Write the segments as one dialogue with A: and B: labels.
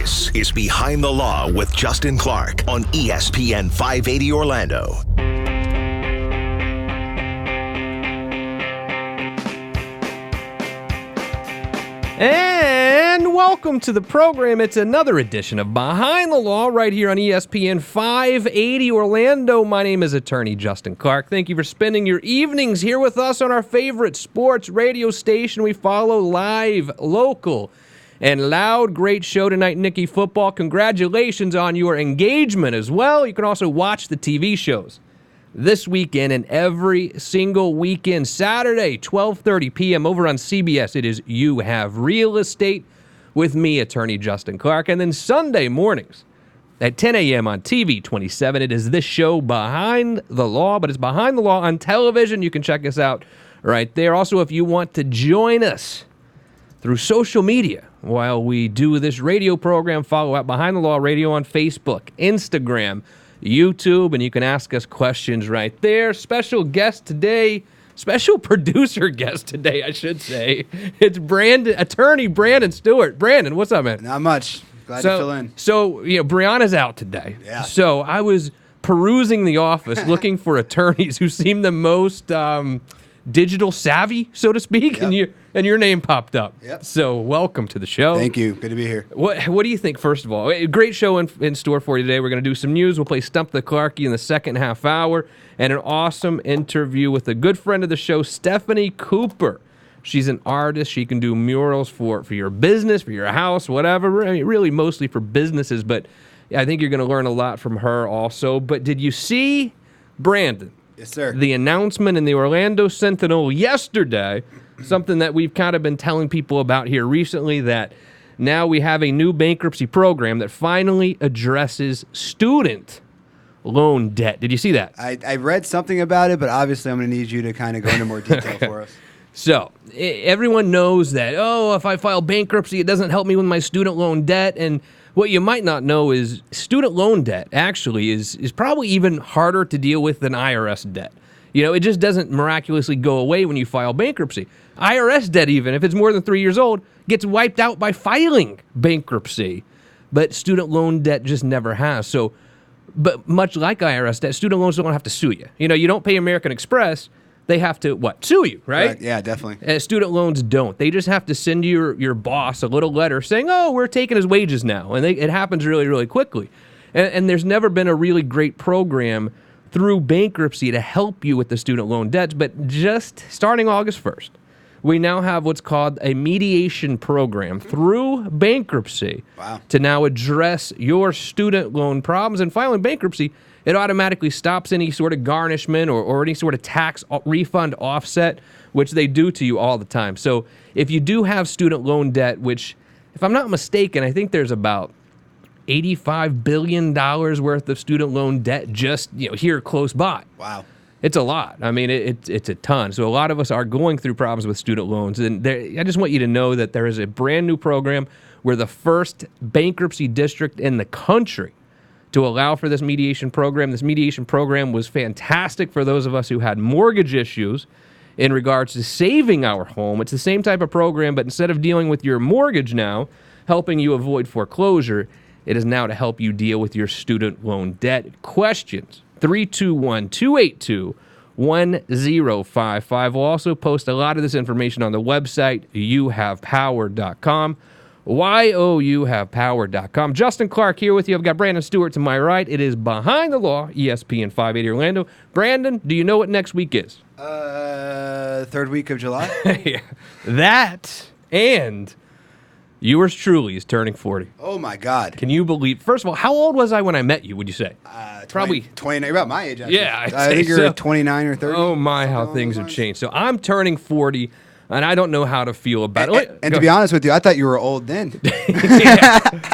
A: This is Behind the Law with Justin Clark on ESPN 580 Orlando.
B: And welcome to the program. It's another edition of Behind the Law right here on ESPN 580 Orlando. My name is attorney Justin Clark. Thank you for spending your evenings here with us on our favorite sports radio station. We follow live, local, and loud. Great show tonight, Nicky Football. Congratulations on your engagement as well. You can also watch the TV shows this weekend and every single weekend. Saturday, 12:30 p.m. over on CBS. It is You Have Real Estate with me, attorney Justin Clark. And then Sunday mornings at 10 a.m. on TV 27. It is this show, Behind the Law, but it's Behind the Law on television. You can check us out right there. Also, if you want to join us through social media while we do this radio program, follow out Behind the Law Radio on Facebook, Instagram, YouTube, and you can ask us questions right there. Special guest today, special producer guest today, I should say. It's attorney Brandon Stewart. Brandon, what's up, man?
C: Not much. Glad to fill in.
B: So, Brianna's out today.
C: Yeah.
B: So I was perusing the office looking for attorneys who seem the most digital savvy, so to speak,
C: Yep.
B: and your name popped up.
C: Yep.
B: So welcome to the show.
C: Thank you. Good to be here.
B: What do you think, first of all? A great show in store for you today. We're going to do some news. We'll play Stump the Clarkie in the second half hour, and an awesome interview with a good friend of the show, Stephanie Cooper. She's an artist. She can do murals for your business, for your house, whatever. I mean, really mostly for businesses, but I think you're going to learn a lot from her also. But did you see, Brandon?
C: Yes, sir.
B: The announcement in the Orlando Sentinel yesterday, something that we've kind of been telling people about here recently, that now we have a new bankruptcy program that finally addresses student loan debt. Did you see that?
C: I read something about it, but obviously I'm going to need you to kind of go into more detail for us.
B: So everyone knows that, if I file bankruptcy, it doesn't help me with my student loan debt. And what you might not know is student loan debt actually is probably even harder to deal with than IRS debt. It just doesn't miraculously go away when you file bankruptcy. IRS debt, even if it's more than 3 years old, gets wiped out by filing bankruptcy. But student loan debt just never has. So, but much like IRS debt, student loans don't have to sue you. You don't pay American Express. They have to, sue you, right?
C: Correct. Yeah, definitely.
B: Student loans don't. They just have to send your boss a little letter saying, we're taking his wages now. And it happens really, really quickly. And there's never been a really great program through bankruptcy to help you with the student loan debts. But just starting August 1st, we now have what's called a mediation program through bankruptcy to now address your student loan problems. And filing bankruptcy, it automatically stops any sort of garnishment or any sort of tax refund offset, which they do to you all the time. So if you do have student loan debt, which, if I'm not mistaken, I think there's about $85 billion worth of student loan debt just here close by.
C: Wow.
B: It's a lot. I mean, it's a ton. So a lot of us are going through problems with student loans. And I just want you to know that there is a brand new program where the first bankruptcy district in the country to allow for this mediation program. This mediation program was fantastic for those of us who had mortgage issues in regards to saving our home. It's the same type of program, but instead of dealing with your mortgage now, helping you avoid foreclosure, it is now to help you deal with your student loan debt. Questions, 321-282-1055. We'll also post a lot of this information on the website, youhavepower.com. youhavepower.com. Justin Clark here with you. I've got Brandon Stewart to my right. It is Behind the Law, ESPN 580 Orlando. Brandon, do you know what next week is?
C: Third week of July.
B: Yeah. That and yours truly is turning 40.
C: Oh my God.
B: Can you believe? First of all, how old was I when I met you, would you say? Probably
C: 29. You're about my age, actually.
B: Yeah,
C: I think you're 29 or 30.
B: Oh my, how things have changed. So I'm turning 40. And I don't know how to feel about it.
C: And to be honest with you, I thought you were old then.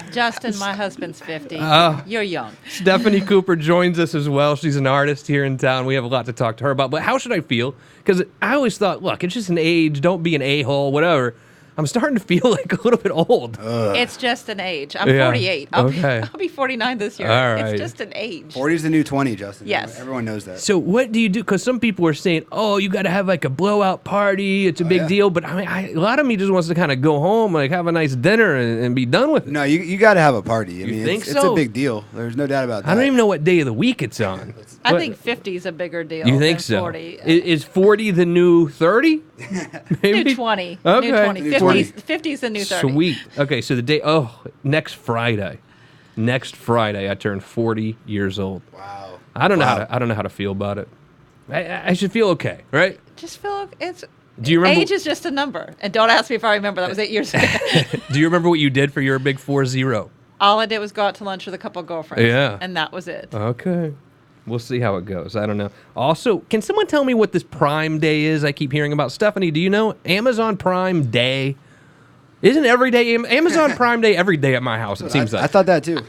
D: Justin, my husband's 50. You're young.
B: Stephanie Cooper joins us as well. She's an artist here in town. We have a lot to talk to her about. But how should I feel? Because I always thought, look, it's just an age. Don't be an a-hole, whatever. I'm starting to feel like a little bit old.
D: It's just an age. I'm
B: Yeah.
D: 48.
B: Okay.
D: I'll be 49 this year.
B: All right.
D: It's just an age.
C: 40 is the new 20, Justin.
D: Yes.
C: Everyone knows that.
B: So what do you do? Because some people are saying, "Oh, you got to have like a blowout party. It's a big
C: yeah.
B: deal." But I mean, a lot of me just wants to kind of go home, like have a nice dinner, and be done with it.
C: No, you got to have a party. I mean,
B: think
C: it's
B: so?
C: a big deal. There's no doubt about that.
B: I don't even know what day of the week it's on.
D: I
B: What-
D: think 50 is a bigger deal.
B: You think
D: than
B: so?
D: 40.
B: Is 40 the new 30?
D: New 20.
B: Okay.
D: New 20.
C: New 20.
D: 50's the new 30.
B: Sweet. Okay, so the day. Oh, next Friday. Next Friday, I turn 40 years old.
C: Wow.
B: I don't know
C: Wow.
B: how to. I don't know how to feel about it. I should feel okay, right?
D: Just feel it's.
B: Do you remember?
D: Age is just a number. And don't ask me if I remember. That was 8 years ago.
B: Do you remember what you did for your big 4-0?
D: All I did was go out to lunch with a couple of girlfriends.
B: Yeah.
D: And that was it.
B: Okay. We'll see how it goes. I don't know. Also, can someone tell me what this Prime Day is? I keep hearing about. Stephanie, do you know Amazon Prime Day? Isn't every day Amazon Prime Day every day at my house? It seems
C: I
B: like.
C: thought that too.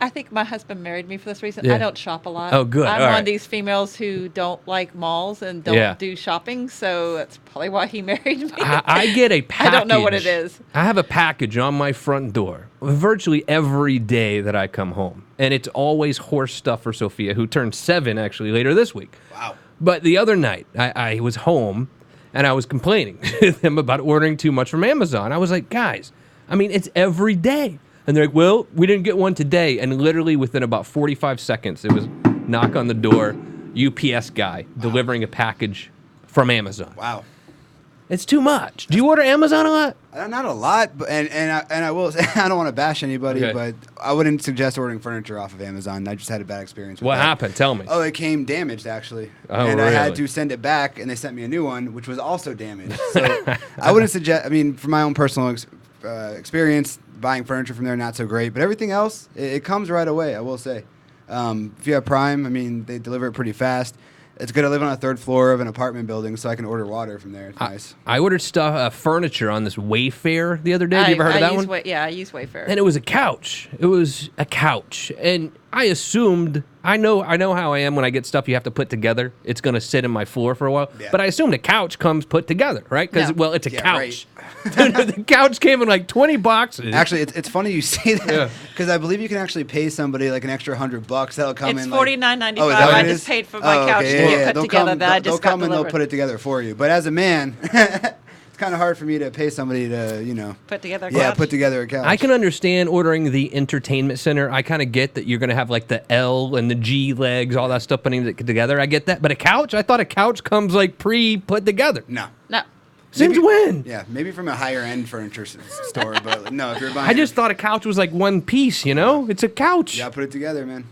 D: I think my husband married me for this reason.
B: Yeah.
D: I don't shop a lot.
B: Oh, good.
D: I'm
B: All
D: one
B: right.
D: of these females who don't like malls and don't
B: Yeah.
D: do shopping, so that's probably why he married me.
B: I get a package.
D: I don't know what it is.
B: I have a package on my front door virtually every day that I come home. And it's always horse stuff for Sophia, who turned 7 actually later this week.
C: Wow.
B: But the other night, I was home and I was complaining to them about ordering too much from Amazon. I was like, guys, I mean, it's every day. And they're like, well, we didn't get one today. And literally within about 45 seconds, it was knock on the door, UPS guy delivering a package from Amazon.
C: Wow.
B: It's too much. Do you order Amazon a lot?
C: Not a lot, but and I will say I don't want to bash anybody,
B: Okay.
C: but I wouldn't suggest ordering furniture off of Amazon. I just had a bad experience with
B: What
C: that.
B: happened? Tell me.
C: Oh, it came damaged actually,
B: Oh,
C: and I had
B: really?
C: to send it back, and they sent me a new one, which was also damaged. So I wouldn't suggest. I mean, from my own personal experience, buying furniture from there not so great, but everything else it comes right away. I will say, if you have Prime, I mean, they deliver it pretty fast. It's good. I live on a 3rd floor of an apartment building, so I can order water from there. It's nice.
B: I ordered furniture on this Wayfair the other day. Have you ever heard of that one?
D: I use Wayfair.
B: And it was a couch. It was a couch. And I assumed, I know how I am when I get stuff you have to put together. It's going to sit in my floor for a while.
C: Yeah.
B: But I assumed a couch comes put together, right? Because,
D: No.
B: well, it's a
C: Yeah,
B: couch. The couch came in like 20 boxes.
C: Actually, it's funny you say
B: Yeah.
C: that because I believe you can actually pay somebody like an extra $100 that'll come
D: It's
C: in.
D: $49.95.
C: Oh, is that what
D: I
C: it
D: just
C: is?
D: paid for my
C: Oh,
D: couch
C: okay,
D: to
C: yeah,
D: get
C: yeah.
D: put
C: They'll
D: together
C: come,
D: that I
C: they'll
D: just got
C: come and they'll
D: delivered.
C: put it together for you. But as a man, it's kind of hard for me to pay somebody to
D: Put together a
C: yeah,
D: couch.
C: put together a couch.
B: I can understand ordering the entertainment center. I kind of get that you're going to have like the L and the G legs, all that stuff putting it together. I get that. But a couch? I thought a couch comes like put together.
C: No.
D: No.
B: Since when?
C: Yeah, maybe from a higher end furniture store, but no, if you're buying,
B: I just thought a couch was like one piece, you know? It's a couch.
C: yeah, put it together, man.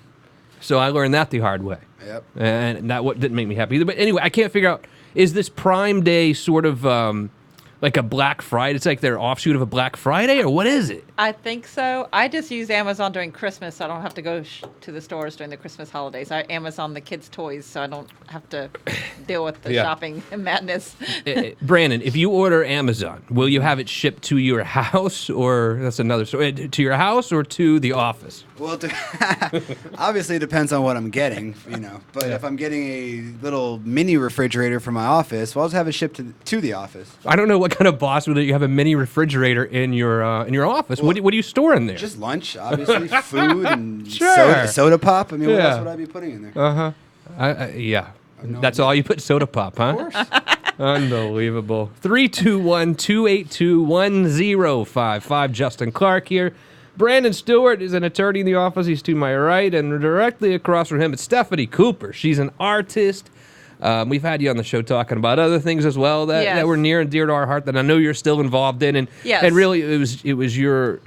B: So I learned that the hard way.
C: Yep.
B: And that didn't make me happy either. But anyway, I can't figure out, is this Prime Day sort of like a Black Friday? It's like their offshoot of a Black Friday, or what is it?
D: I think so. I just use Amazon during Christmas, so I don't have to go to the stores during the Christmas holidays. I Amazon the kids' toys, so I don't have to deal with the
B: Yeah.
D: shopping and madness.
B: Brandon, if you order Amazon, will you have it shipped to your house, or that's another story, to your house or to the office?
C: Well, obviously it depends on what I'm getting, you know. But
B: Yeah.
C: if I'm getting a little mini refrigerator for my office, well, I'll just have it shipped to the office.
B: I don't know what kind of boss would you have a mini refrigerator in your office. What do you store in there?
C: Just lunch, obviously, food and
B: Sure.
C: soda pop. I mean, what
B: Yeah.
C: else would I be putting in there?
B: Yeah.
C: no
B: That's
C: idea.
B: all you put soda pop, huh?
C: Of course.
B: Unbelievable. 321-282-1055. Justin Clark here. Brandon Stewart is an attorney in the office. He's to my right. And directly across from him, it's Stephanie Cooper. She's an artist. We've had you on the show talking about other things as well that
D: Yes.
B: were near and dear to our heart that I know you're still involved in. And
D: Yes.
B: and really it was your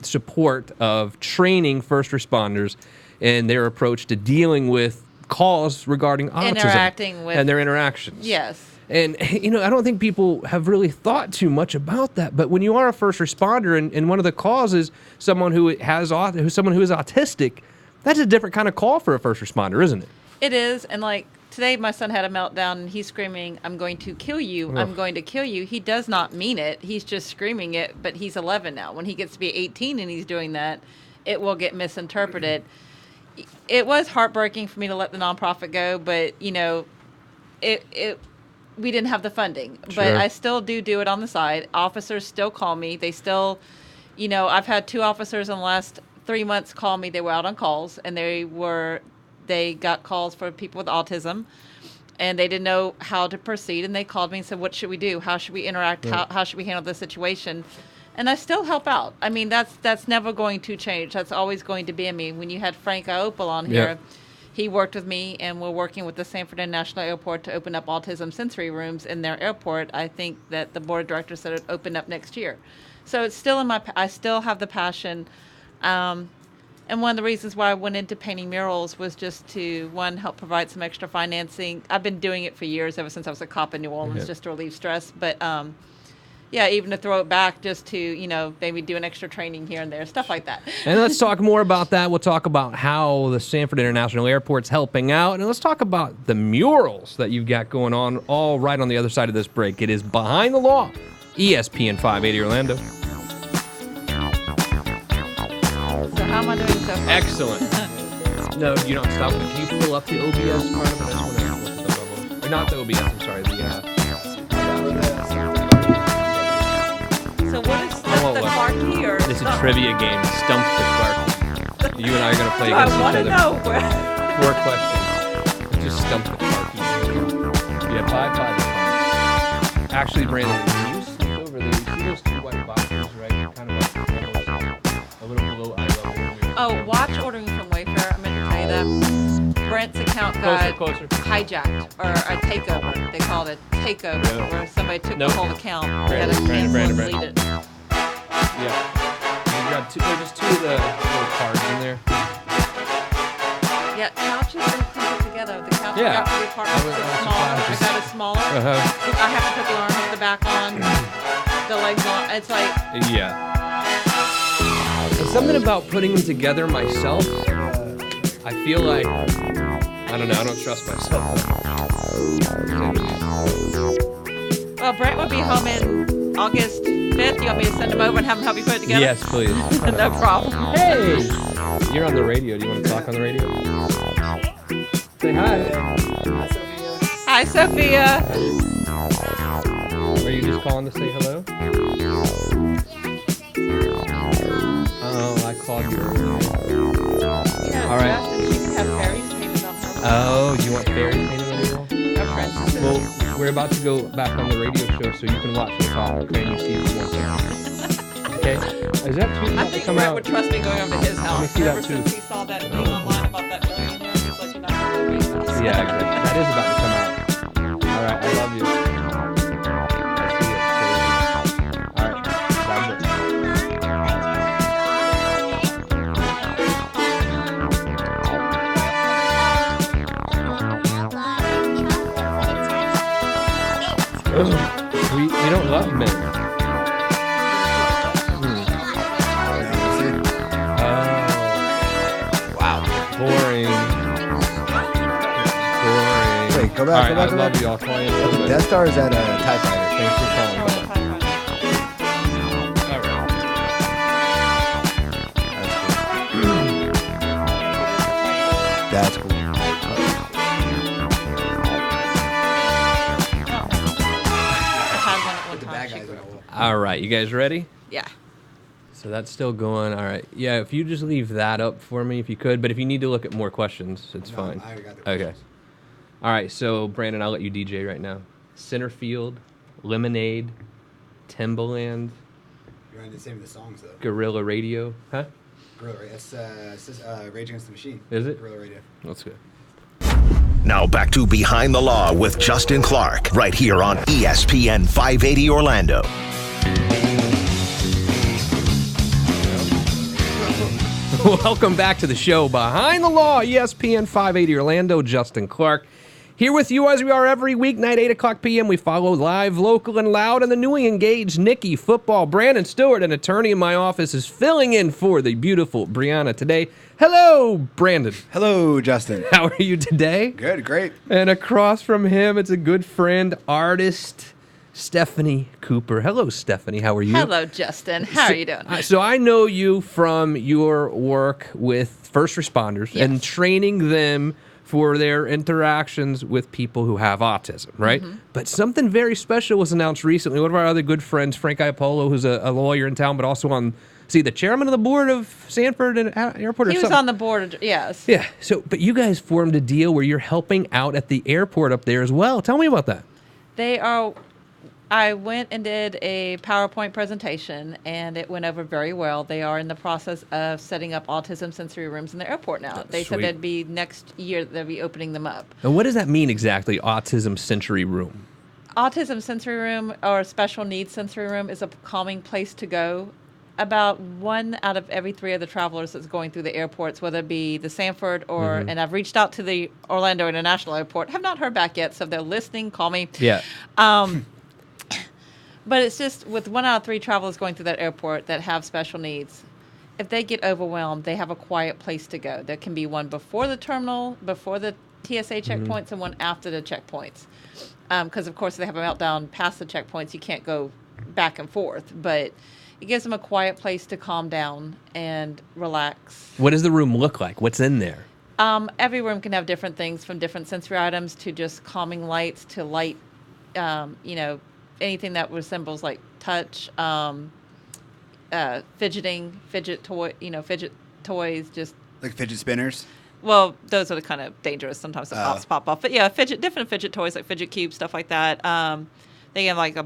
B: support of training first responders and their approach to dealing with calls regarding autism
D: Interacting with-
B: and their interactions.
D: Yes.
B: And, you know, I don't think people have really thought too much about that. But when you are a first responder and one of the calls is someone who is autistic, that's a different kind of call for a first responder, isn't it?
D: It is, and like today, my son had a meltdown, and he's screaming, "I'm going to kill you! I'm going to kill you!" He does not mean it. He's just screaming it. But he's 11 now. When he gets to be 18 and he's doing that, it will get misinterpreted. It was heartbreaking for me to let the nonprofit go, but you know, it we didn't have the funding. But
B: Sure.
D: I still do it on the side. Officers still call me. They still, I've had 2 officers in the last 3 months call me. They were out on calls, and they got calls for people with autism, and they didn't know how to proceed. And they called me and said, "What should we do? How should we interact? How should we handle this situation?" And I still help out. I mean, that's never going to change. That's always going to be in me. When you had Frank Iopel on here, he worked with me, and we're working with the Sanford International Airport to open up autism sensory rooms in their airport. I think that the board of directors said it open up next year. So it's still I still have the passion. And one of the reasons why I went into painting murals was just to, one, help provide some extra financing. I've been doing it for years, ever since I was a cop in New Orleans, just to relieve stress. But even to throw it back, just to, maybe do an extra training here and there, stuff like that.
B: And let's talk more about that. We'll talk about how the Sanford International Airport's helping out. And let's talk about the murals that you've got going on all right on the other side of this break. It is Behind the Law, ESPN 580 Orlando.
D: So how am I doing so far?
B: Excellent. No, you don't stop. Can you pull up the OBS part of it? I just want to look at the level. Or not the OBS, I'm sorry.
D: So what is the Clarky or
B: It's a trivia game. Stump the Clarky. You and I are going to play
D: I
B: against
D: want
B: each
D: to
B: other.
D: know where.
B: 4 questions. Just stump the Clarky. You have 5. Actually, Brandon, can you see over there? You see those 2 white boxes, right? Kind of like a little below eye level.
D: Oh, watch ordering from Wayfair. I meant to tell you that. Brent's account got
B: Closer.
D: hijacked, or a takeover. They called it takeover, where somebody took the whole account. They had to cancel and delete it.
B: Yeah. You got there's just 2 of the little cards in there.
D: Yeah, couches are put together. The couch
B: Yeah.
D: got the apartment is smaller. I got it smaller.
B: Uh-huh.
D: I have to put the arms, the back on, the legs on. It's like,
B: Yeah. There's something about putting them together myself. I feel like, I don't know, I don't trust myself.
D: well, Brent will be home in August 5th. You want me to send him over and have him help you put it together?
B: Yes, please.
D: No problem.
B: Hey! You're on the radio. Do you want to talk on the radio? Say hi.
D: Hi, Sophia.
B: Are you just calling to say hello? Oh, I called you earlier.
D: Yeah,
B: All right.
D: Justin, she can have fairies painted on her.
B: Oh, you want fairies painted on your wall?
D: Our princesses.
B: Well, we're about to go back on the radio show so you can watch the talk and you see if you want to. Okay? Is that too
D: I
B: about to
D: think
B: come
D: Brent
B: out?
D: would trust me going over to his house.
B: me see that
D: Ever
B: too.
D: since he saw that thing online about that millionaire, he's like, you're not going to be with
B: Yeah, exactly. That is about to come out. All right, I love you. I see it. Crazy. All right, that's it. We don't love men. Wow. Boring.
C: Wait, go back,
B: All right,
C: go back,
B: I
C: go
B: love
C: back.
B: you. I'll call you in a little bit.
C: Death Star is at a TIE Fighter.
B: Thanks for calling. All right.
C: That's cool.
B: All right, you guys ready?
D: Yeah.
B: So that's still going. All right. Yeah, if you just leave that up for me, if you could. But if you need to look at more questions, it's
C: No,
B: fine.
C: I already got the
B: Okay.
C: questions.
B: All right. So Brandon, I'll let you DJ right now. Centerfield, Lemonade, Timbaland,
C: You're on the same with the songs though.
B: Guerrilla Radio. Huh?
C: Gorilla Radio. It's Rage Against the Machine.
B: Is it?
C: Gorilla Radio.
B: That's good.
A: Now back to Behind the Law with Justin Clark, right here on ESPN 580 Orlando.
B: Welcome back to the show, Behind the Law, ESPN 580 Orlando. Justin Clark here with you as we are every weeknight, 8 o'clock p.m. We follow live, local, and loud, and the newly engaged Nikki football. Brandon Stewart, an attorney in my office, is filling in for the beautiful Brianna today. Hello, Brandon.
C: Hello, Justin.
B: How are you today?
C: Good, great.
B: And across from him, it's a good friend, artist, Stephanie Cooper. Hello, Stephanie. How are you?
D: Hello, Justin. How are you doing?
B: So I know you from your work with first responders
D: Yes.
B: and training them for their interactions with people who have autism, right? But something very special was announced recently. One of our other good friends, Frank Iapolo, who's a lawyer in town, but also the chairman of the board of Sanford and Airport.
D: He was on the board, yes.
B: Yeah. So, but you guys formed a deal where you're helping out at the airport up there as well. Tell me about that.
D: I went and did a PowerPoint presentation, and it went over very well. They are in the process of setting up autism sensory rooms in the airport now. They said
B: Sweet.
D: that'd be next year they'll be opening them up.
B: And what does that mean exactly, autism sensory room?
D: Autism sensory room or special needs sensory room is a calming place to go. About 1 out of every 3 of the travelers that's going through the airports, whether it be the Sanford or, and I've reached out to the Orlando International Airport, have not heard back yet, so if they're listening, call me.
B: Yeah.
D: But it's just with 1 out of 3 travelers going through that airport that have special needs, if they get overwhelmed, they have a quiet place to go. There can be one before the terminal, before the TSA checkpoints, and one after the checkpoints. Because, of course, if they have a meltdown past the checkpoints, you can't go back and forth. But it gives them a quiet place to calm down and relax.
B: What does the room look like? What's in there?
D: Every room can have different things, from different sensory items to just calming lights to light, anything that resembles like touch, fidget toys, just
C: Like fidget spinners.
D: well, those are the kind of dangerous. Sometimes the pops pop off, but yeah, different fidget toys like fidget cubes, stuff like that. They have like a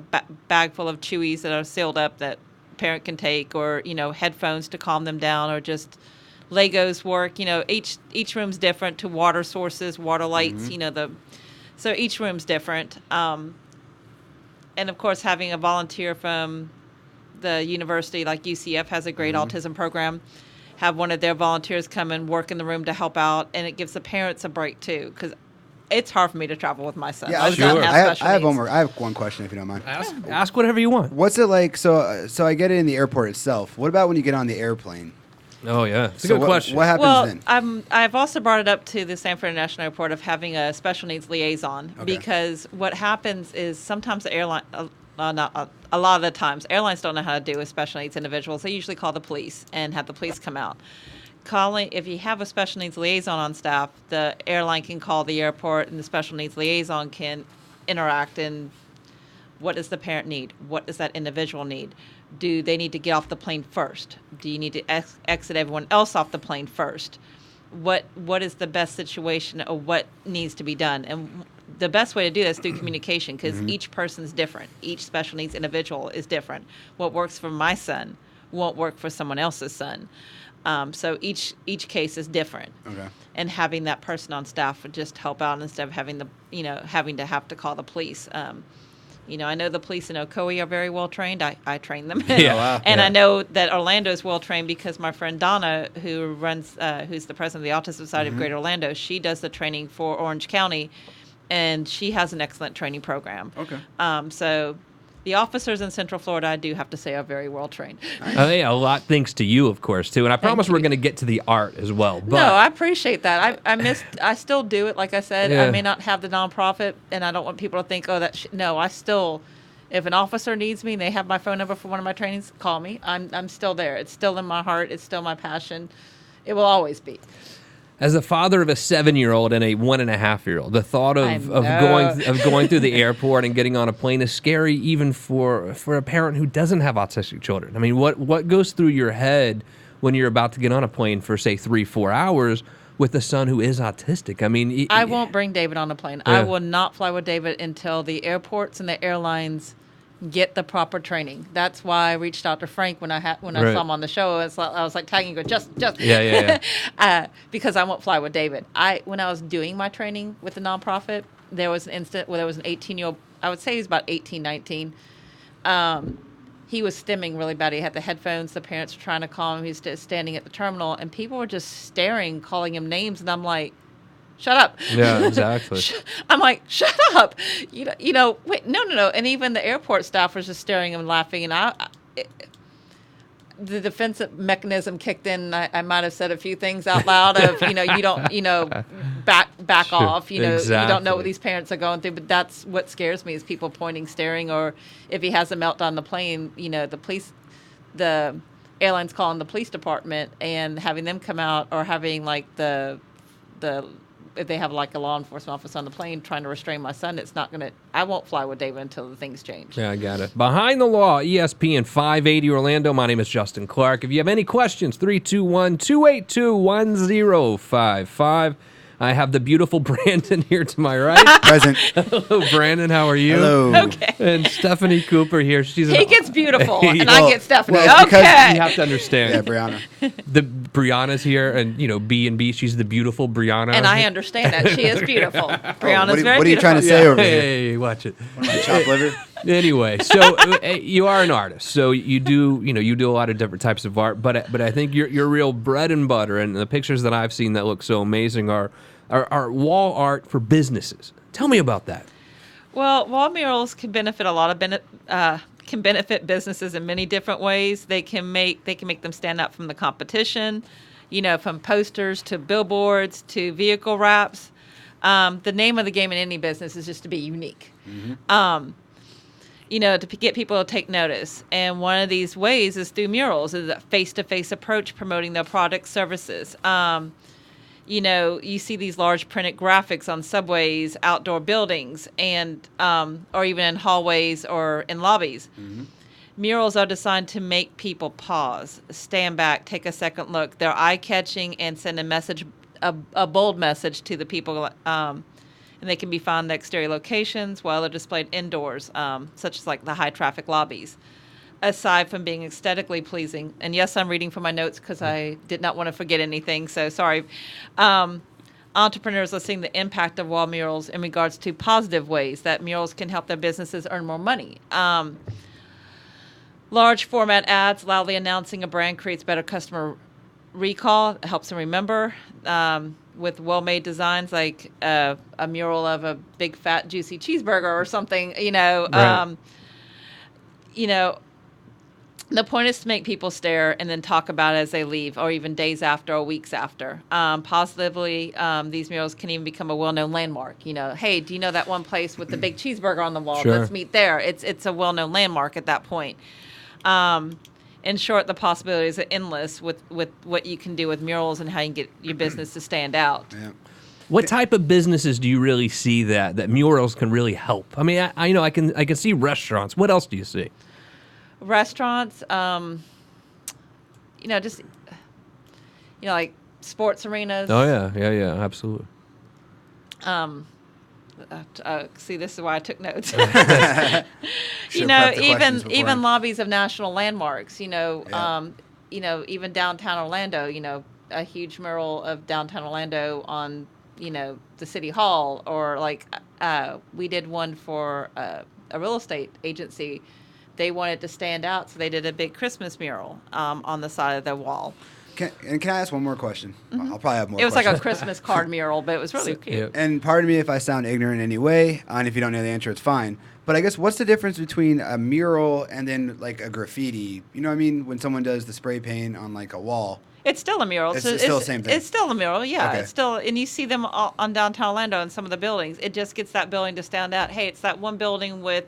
D: bag full of chewies that are sealed up that parent can take, or headphones to calm them down, or just Legos work. Each room's different, to water sources, water lights. So each room's different. And of course, having a volunteer from the university, like UCF has a great autism program, have one of their volunteers come and work in the room to help out, and it gives the parents a break too, because it's hard for me to travel with my son.
C: Yeah,
D: My son has
C: I
D: special
C: have
D: needs.
C: homework. I have one question, if you don't mind.
B: Ask whatever you want.
C: What's it like? So I get it in the airport itself. What about when you get on the airplane?
B: Oh, yeah. It's a
C: So
B: good question.
C: What happens
D: Well,
C: then?
D: I've also brought it up to the Sanford International Airport of having a special needs liaison, because what happens is sometimes the airline, not a lot of the times, airlines don't know how to deal with special needs individuals. They usually call the police and have the police come out. If you have a special needs liaison on staff, the airline can call the airport, and the special needs liaison can interact in what does the parent need? What does that individual need? Do they need to get off the plane first? Do you need to exit everyone else off the plane first? What is the best situation, or what needs to be done? And the best way to do that is through communication, because each person's different. Each special needs individual is different. What works for my son won't work for someone else's son. So each case is different.
C: Okay.
D: And having that person on staff would just help out instead of having having to have to call the police. I know the police in Ocoee are very well trained. I train them.
B: Yeah. Wow.
D: And
B: Yeah.
D: I know that Orlando is well trained, because my friend Donna, who's the president of the Autism Society of Greater Orlando, she does the training for Orange County, and she has an excellent training program.
C: Okay.
D: So the officers in Central Florida, I do have to say, are very well trained.
B: Yeah, a lot thanks to you, of course, too. And I promise we're
D: you.
B: going to get to the art as well. But
D: No, I appreciate that. I still do it. Like I said,
B: Yeah.
D: I may not have the nonprofit, and I don't want people to think, no, I still, if an officer needs me and they have my phone number for one of my trainings, call me. I'm still there. It's still in my heart. It's still my passion. It will always be.
B: as a father of a 7-year-old and a 1.5-year-old, the thought
D: I
B: of
D: know.
B: going through the airport and getting on a plane is scary, even for a parent who doesn't have autistic children. I mean, what goes through your head when you're about to get on a plane for, say, 3-4 hours with a son who is autistic? I mean,
D: I won't bring David on a plane.
B: Yeah.
D: I will not fly with David until the airports and the airlines get the proper training. That's why I reached out to Frank when I
B: Right.
D: saw him on the show. I was like tagging, go just
B: Yeah.
D: because I won't fly with David. When I was doing my training with the nonprofit, there was an instant where there was an 18-year-old. I would say he was about 18, 19. He was stimming really bad. He had the headphones. The parents were trying to call him. He was standing at the terminal, and people were just staring, calling him names, and I'm like, shut up.
B: Yeah, exactly.
D: I'm like, shut up. Wait, no. And even the airport staff was just staring and laughing. And the defensive mechanism kicked in. I might have said a few things out loud of, you don't, back
B: Sure,
D: off. You don't know
B: exactly.
D: what these parents are going through. But that's what scares me is people pointing, staring, or if he has a meltdown on the plane, the airline's calling the police department and having them come out, or having like the if they have like a law enforcement officer on the plane trying to restrain my son, I won't fly with David until the things change.
B: Yeah, I got it. Behind the Law, ESPN 580 Orlando. My name is Justin Clark. If you have any questions, 321-282-1055. I have the beautiful Brandon here to my right.
C: Present.
B: Hello, Brandon. How are you?
C: Hello.
D: Okay.
B: And Stephanie Cooper here. She's
D: He gets beautiful, and
C: Well,
D: I get Stephanie.
C: well, because
B: You
D: Okay.
B: have to understand.
C: Yeah, Brianna.
B: The Brianna's here, and B&B. She's the beautiful Brianna.
D: And I understand that. She is beautiful. Brianna's very
C: what are you
D: beautiful.
C: trying to say over here?
B: Hey, watch it.
C: Chopped liver?
B: Anyway, so you are an artist, so you do a lot of different types of art, but I think your real bread and butter, and the pictures that I've seen that look so amazing are wall art for businesses. Tell me about that.
D: Well, wall murals can benefit a lot of can benefit businesses in many different ways. They can make them stand out from the competition, from posters to billboards to vehicle wraps. The name of the game in any business is just to be unique. Mm-hmm. To get people to take notice. And one of these ways is through murals, is a face-to-face approach promoting their products, services. You see these large printed graphics on subways, outdoor buildings, and or even in hallways or in lobbies. Mm-hmm. Murals are designed to make people pause, stand back, take a second look. They're eye-catching and send a bold message to the people. And they can be found in exterior locations while they're displayed indoors, such as like the high-traffic lobbies. Aside from being aesthetically pleasing, and yes, I'm reading from my notes because I did not want to forget anything, so sorry. Entrepreneurs are seeing the impact of wall murals in regards to positive ways that murals can help their businesses earn more money. Large format ads loudly announcing a brand creates better customer recall. It helps them remember. With well-made designs like a mural of a big, fat, juicy cheeseburger or something,
B: Right.
D: The point is to make people stare and then talk about it as they leave, or even days after or weeks after. Positively, these murals can even become a well-known landmark. Hey, do you know that one place with the big cheeseburger on the wall?
B: Sure.
D: Let's meet there. It's a well-known landmark at that point. In short, the possibilities are endless with what you can do with murals and how you can get your business to stand out.
C: Yeah.
B: What type of businesses do you really see that murals can really help? I mean, I can see restaurants. What else do you see?
D: Restaurants, like sports arenas.
B: Oh yeah, absolutely.
D: See, this is why I took notes.
C: Should've prepped the questions before.
D: even lobbies of national landmarks.
C: Yeah.
D: Even downtown Orlando. A huge mural of downtown Orlando on the city hall, or like we did one for a real estate agency. They wanted to stand out, so they did a big Christmas mural on the side of the wall.
C: Can I ask one more question?
D: Mm-hmm.
C: I'll probably have more
D: It was like
C: questions.
D: a Christmas card mural, but it was really cute.
B: Yeah.
C: And pardon me if I sound ignorant in any way, and if you don't know the answer, it's fine. But I guess what's the difference between a mural and then like a graffiti? You know what I mean? When someone does the spray paint on like a wall.
D: It's still a mural.
C: It's still the same thing.
D: It's still a mural, yeah.
C: Okay.
D: It's still, and you see them all on downtown Orlando in some of the buildings. It just gets that building to stand out. Hey, it's that one building with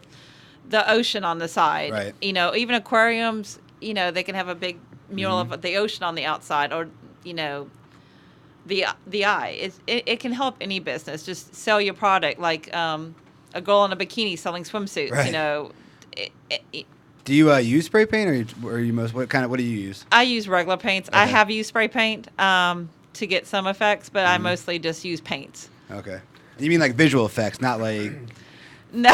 D: the ocean on the side.
C: Right.
D: Even aquariums, they can have a big mural of the ocean on the outside, or the eye. It can help any business. Just sell your product, like a girl in a bikini selling swimsuits.
C: Right. Do you use spray paint, or are you what do you use?
D: I use regular paints. I
C: Okay.
D: have used spray paint to get some effects, but I mostly just use paints.
C: Okay. You mean like visual effects, not like
D: No,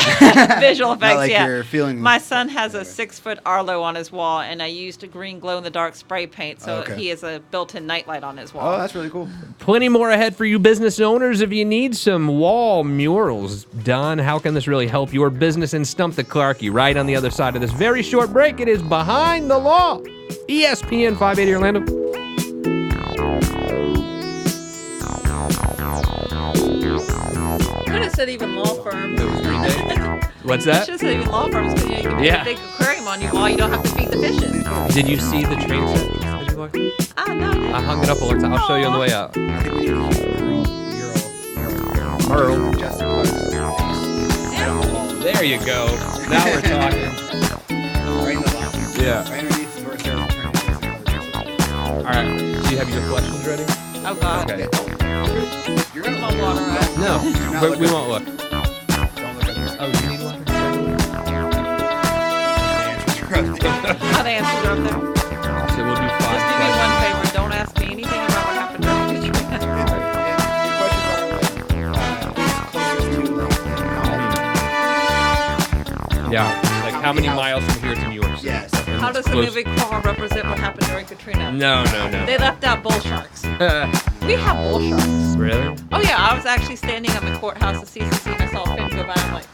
D: visual effects,
C: like
D: yeah.
C: you're feeling-
D: My son has a
C: Okay.
D: 6-foot Arlo on his wall, and I used a green glow-in-the-dark spray paint, so
C: Okay.
D: he has a built-in nightlight on his wall.
C: Oh, that's really cool.
B: Plenty more ahead for you business owners. If you need some wall murals done, how can this really help your business? And Stump the Clarkie right on the other side of this very short break. It is Behind the Law, ESPN 580 Orlando.
D: Could have said even law firms.
B: What's
D: I
B: that?
D: should have said even law firms, because you can
B: Yeah.
D: put a big aquarium on your wall. You don't have to feed the fishes.
B: Did you see the train set as you walked in?
D: No.
B: I hung it up a little time. I'll show you on the way out.
C: I think we need a mural. Justin Clark's right on the wall.
B: There you go. Now we're talking.
C: Right in the wall.
B: Yeah.
C: Right underneath is where it says attorney.
B: All right. Do you have your questions ready?
D: Oh, God.
B: Okay.
C: You're gonna
D: Want water, right?
B: No,
C: not
B: but
C: look
B: we
C: up
B: won't look.
C: Don't look up here.
B: Oh, you need water?
C: The answers are up there.
D: Oh, the answers are up there.
B: So we'll do
D: Just
B: five
D: do me
B: questions.
D: one favor. Don't ask me anything about what happened during Katrina.
B: Yeah. Like how many miles from here to New York City?
C: Yes.
D: How does the
B: Close.
D: movie Crawl represent what happened during Katrina?
B: No.
D: They left out bull sharks. We have bull sharks.
B: Really?
D: Oh yeah, I was actually standing on the courthouse at CCC and I saw a fin go by. I'm like,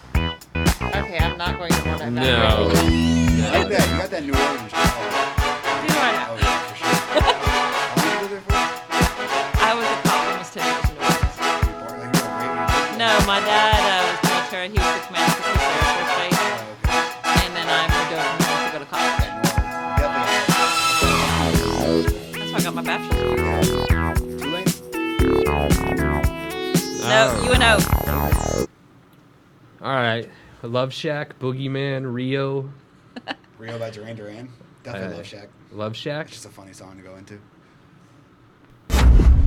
D: okay, I'm not going to want to.
B: No.
C: You got that New Orleans.
D: Do I
C: Oh,
D: know?
C: yeah, for sure. How long you live there for?
D: I was a cop almost 10 years in New Orleans.
C: Like, you were great.
D: No, my dad was military. He was the commander for Peace Air Force Base.
C: Oh, okay.
D: And then I moved over from North to go to college.
C: Definitely.
D: That's how I got my bachelor's degree.
C: Tulane?
D: No, UNO.
B: All right. Love Shack, Boogeyman, Rio.
C: Rio by Duran Duran. Definitely Love Shack.
B: Love Shack.
C: It's just a funny song to go into.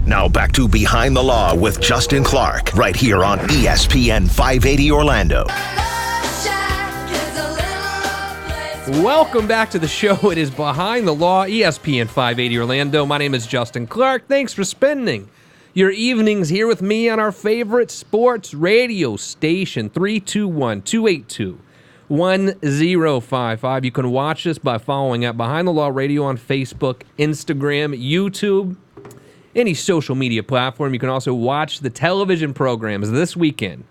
A: Now back to Behind the Law with Justin Clark, right here on ESPN 580 Orlando.
B: Welcome back to the show. It is Behind the Law, ESPN 580 Orlando. My name is Justin Clark. Thanks for spending your evenings here with me on our favorite sports radio station, 321-282-1055. You can watch us by following at Behind the Law Radio on Facebook, Instagram, YouTube, any social media platform. You can also watch the television programs this weekend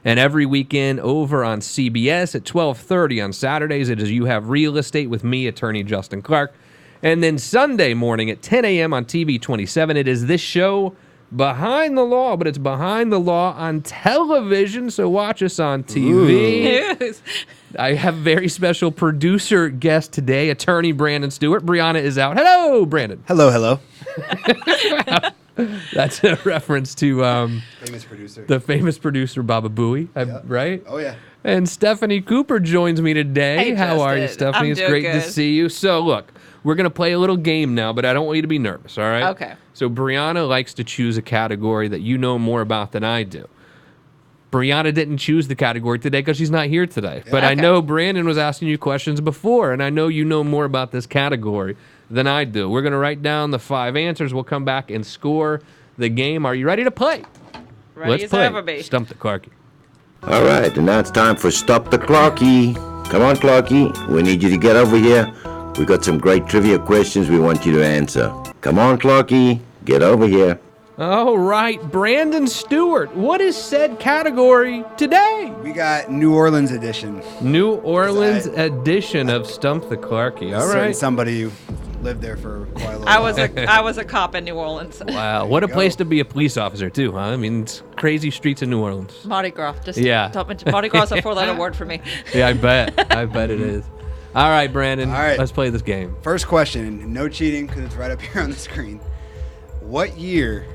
B: and every weekend over on CBS at 12:30 on Saturdays. It is You Have Real Estate with me, attorney Justin Clark. And then Sunday morning at 10 a.m. on TV 27, it is this show, Behind the Law, but it's Behind the Law on television, so watch us on TV.
D: News.
B: I have a very special producer guest today, attorney Brandon Stewart. Brianna is out. Hello, Brandon.
C: Hello.
B: That's a reference to
C: Famous producer.
B: the famous producer Baba Booey, right?
C: Oh, yeah.
B: And Stephanie Cooper joins me today.
D: Hey,
B: How are you,
D: Justin.
B: Stephanie?
D: I'm
B: It's
D: doing
B: great to
D: good.
B: see you. So, look, we're going to play a little game now, but I don't want you to be nervous, all right?
D: Okay.
B: So, Brianna likes to choose a category that you know more about than I do. Brianna didn't choose the category today because she's not here today. But I
D: Okay.
B: know Brandon was asking you questions before, and I know you know more about this category than I do. We're going to write down the 5 answers. We'll come back and score the game. Are you ready to play?
D: Ready
B: Let's
D: as
B: play.
D: ever be.
B: Stump the Clarky.
E: All right, and now it's time for Stop the Clarky. Come on, Clarky. We need you to get over here. We got some great trivia questions we want you to answer. Come on, Clarky. Get over here.
B: All right, Brandon Stewart. What is said category today?
C: We got New Orleans edition.
B: New Orleans
C: I-
B: edition of Stump the Clarky. All
C: Certain
B: right.
C: Somebody who lived there for quite a little
D: I
C: while.
D: was a cop in New Orleans.
B: Wow, what a
C: go.
B: place to be a police officer, too, huh? I mean, it's crazy streets in New Orleans.
D: Mardi Gras. Just
B: Yeah.
D: Mardi Gras is a 4-letter word for me.
B: Yeah, I bet. I bet it is. All right, Brandon.
C: All right.
B: Let's play this game.
C: First question, no cheating because it's right up here on the screen. What year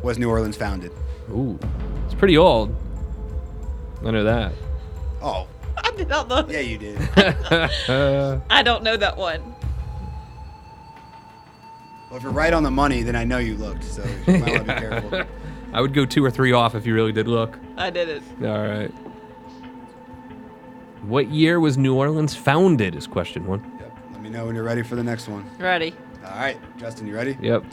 C: was New Orleans founded?
B: Ooh, it's pretty old. I know that.
C: Oh,
D: I did not know.
C: yeah, you did.
D: I don't know that one.
C: Well, if you're right on the money, then I know you looked, so you might want to be careful.
B: I would go 2 or 3 off if you really did look.
D: I did it.
B: All right. What year was New Orleans founded is question 1.
C: Yep. Let me know when you're ready for the next one.
D: Ready.
C: All right, Justin, you ready?
B: Yep.